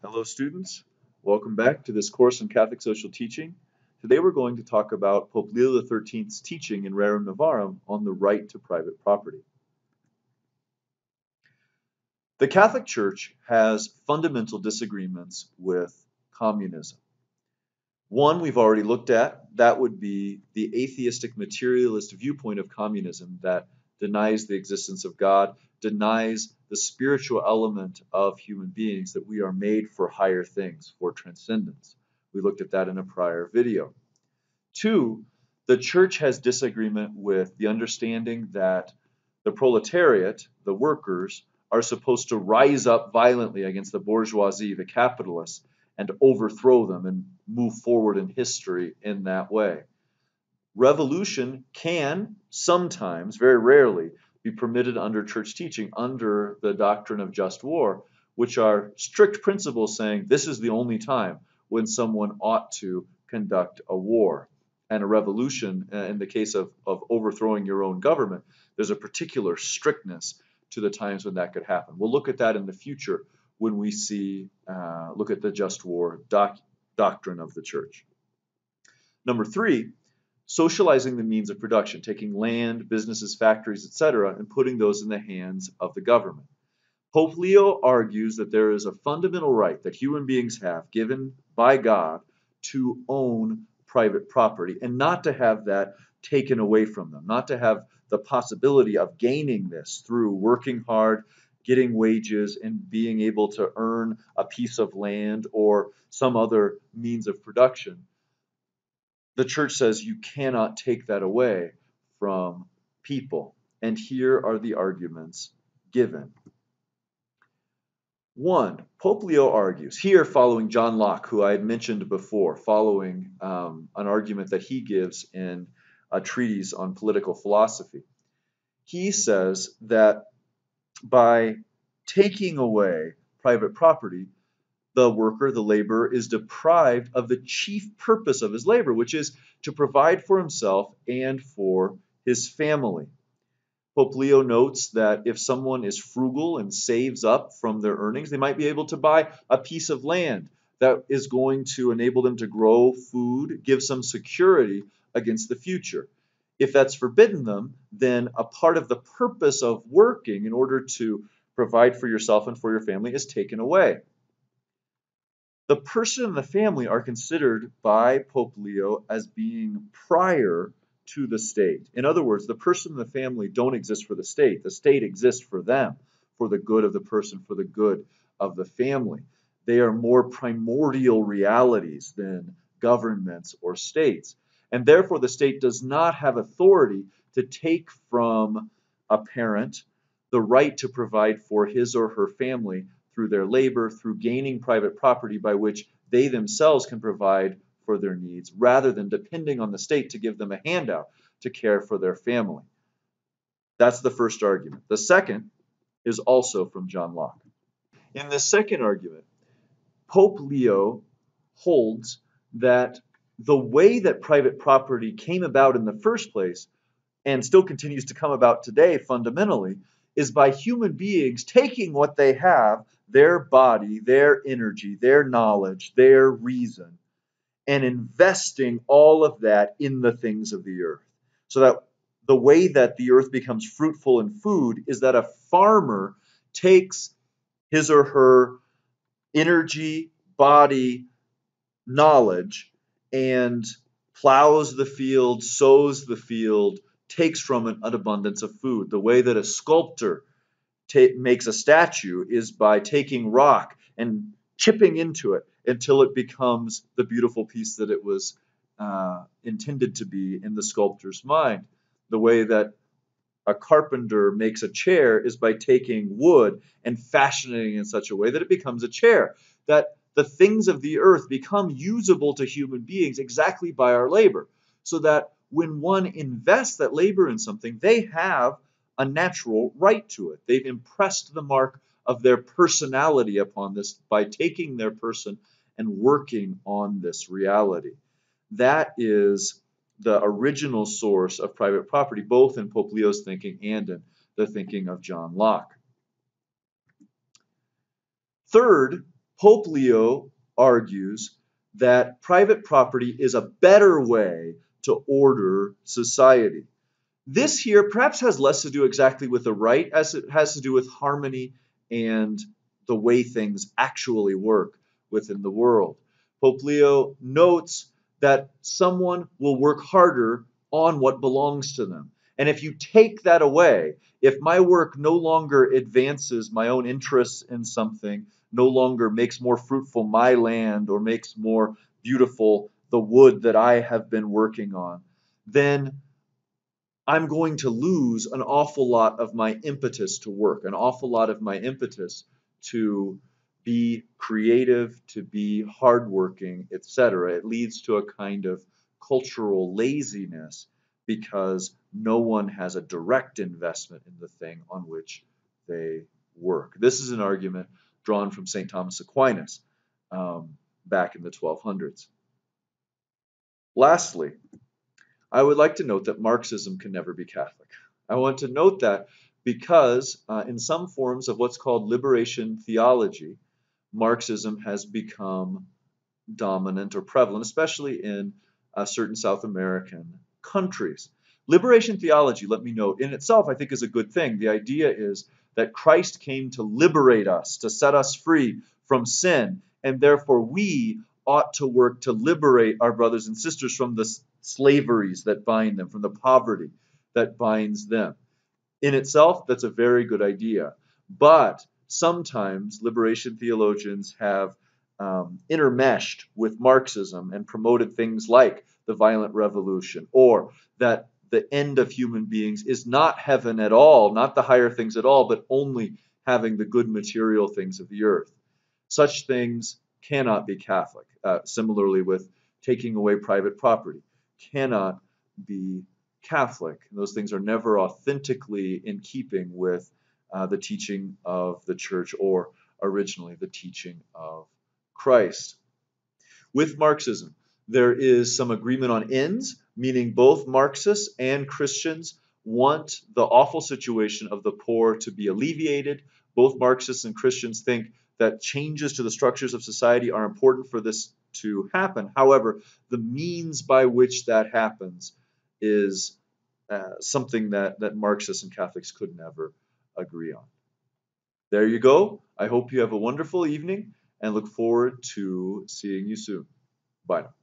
Hello students, welcome back to this course in Catholic Social Teaching. Today we're going to talk about Pope Leo XIII's teaching in Rerum Novarum on the right to private property. The Catholic Church has fundamental disagreements with communism. One we've already looked at, that would be the atheistic materialist viewpoint of communism that denies the existence of God, denies the spiritual element of human beings, that we are made for higher things, for transcendence. We looked at that in a prior video. Two, the church has disagreement with the understanding that the proletariat, the workers, are supposed to rise up violently against the bourgeoisie, the capitalists, and overthrow them and move forward in history in that way. Revolution can sometimes, very rarely, be permitted under church teaching, under the doctrine of just war, which are strict principles saying this is the only time when someone ought to conduct a war. And a revolution, in the case of overthrowing your own government, there's a particular strictness to the times when that could happen. We'll look at that in the future when we look at the just war doctrine of the church. Number three, socializing the means of production, taking land, businesses, factories, etc., and putting those in the hands of the government. Pope Leo argues that there is a fundamental right that human beings have given by God to own private property and not to have that taken away from them, not to have the possibility of gaining this through working hard, getting wages, and being able to earn a piece of land or some other means of production. The church says you cannot take that away from people. And here are the arguments given. One, Pope Leo argues, here following John Locke, who I had mentioned before, following an argument that he gives in a treatise on political philosophy. He says that by taking away private property, the worker, the laborer, is deprived of the chief purpose of his labor, which is to provide for himself and for his family. Pope Leo notes that if someone is frugal and saves up from their earnings, they might be able to buy a piece of land that is going to enable them to grow food, give some security against the future. If that's forbidden them, then a part of the purpose of working in order to provide for yourself and for your family is taken away. The person and the family are considered by Pope Leo as being prior to the state. In other words, the person and the family don't exist for the state. The state exists for them, for the good of the person, for the good of the family. They are more primordial realities than governments or states. And therefore, the state does not have authority to take from a parent the right to provide for his or her family through their labor, through gaining private property by which they themselves can provide for their needs, rather than depending on the state to give them a handout to care for their family. That's the first argument. The second is also from John Locke. In the second argument, Pope Leo holds that the way that private property came about in the first place, and still continues to come about today fundamentally, is by human beings taking what they have, their body, their energy, their knowledge, their reason, and investing all of that in the things of the earth. So that the way that the earth becomes fruitful in food is that a farmer takes his or her energy, body, knowledge, and plows the field, sows the field, takes from it an abundance of food. The way that a sculptor makes a statue is by taking rock and chipping into it until it becomes the beautiful piece that it was intended to be in the sculptor's mind. The way that a carpenter makes a chair is by taking wood and fashioning it in such a way that it becomes a chair. That the things of the earth become usable to human beings exactly by our labor. So that when one invests that labor in something, they have a natural right to it. They've impressed the mark of their personality upon this by taking their person and working on this reality. That is the original source of private property, both in Pope Leo's thinking and in the thinking of John Locke. Third, Pope Leo argues that private property is a better way to order society. This here perhaps has less to do exactly with the right as it has to do with harmony and the way things actually work within the world. Pope Leo notes that someone will work harder on what belongs to them. And if you take that away, if my work no longer advances my own interests in something, no longer makes more fruitful my land or makes more beautiful the wood that I have been working on, then I'm going to lose an awful lot of my impetus to work, an awful lot of my impetus to be creative, to be hardworking, etc. It leads to a kind of cultural laziness because no one has a direct investment in the thing on which they work. This is an argument drawn from St. Thomas Aquinas back in the 1200s. Lastly, I would like to note that Marxism can never be Catholic. I want to note that because in some forms of what's called liberation theology, Marxism has become dominant or prevalent, especially in certain South American countries. Liberation theology, let me note, in itself I think is a good thing. The idea is that Christ came to liberate us, to set us free from sin, and therefore we ought to work to liberate our brothers and sisters from the slaveries that bind them, from the poverty that binds them. In itself, that's a very good idea. But sometimes liberation theologians have intermeshed with Marxism and promoted things like the violent revolution, or that the end of human beings is not heaven at all, not the higher things at all, but only having the good material things of the earth. Such things cannot be Catholic. Similarly with taking away private property, cannot be Catholic. Those things are never authentically in keeping with the teaching of the church or originally the teaching of Christ. With Marxism, there is some agreement on ends, meaning both Marxists and Christians want the awful situation of the poor to be alleviated. Both Marxists and Christians think that changes to the structures of society are important for this to happen. However, the means by which that happens is something that Marxists and Catholics could never agree on. There you go. I hope you have a wonderful evening and look forward to seeing you soon. Bye now.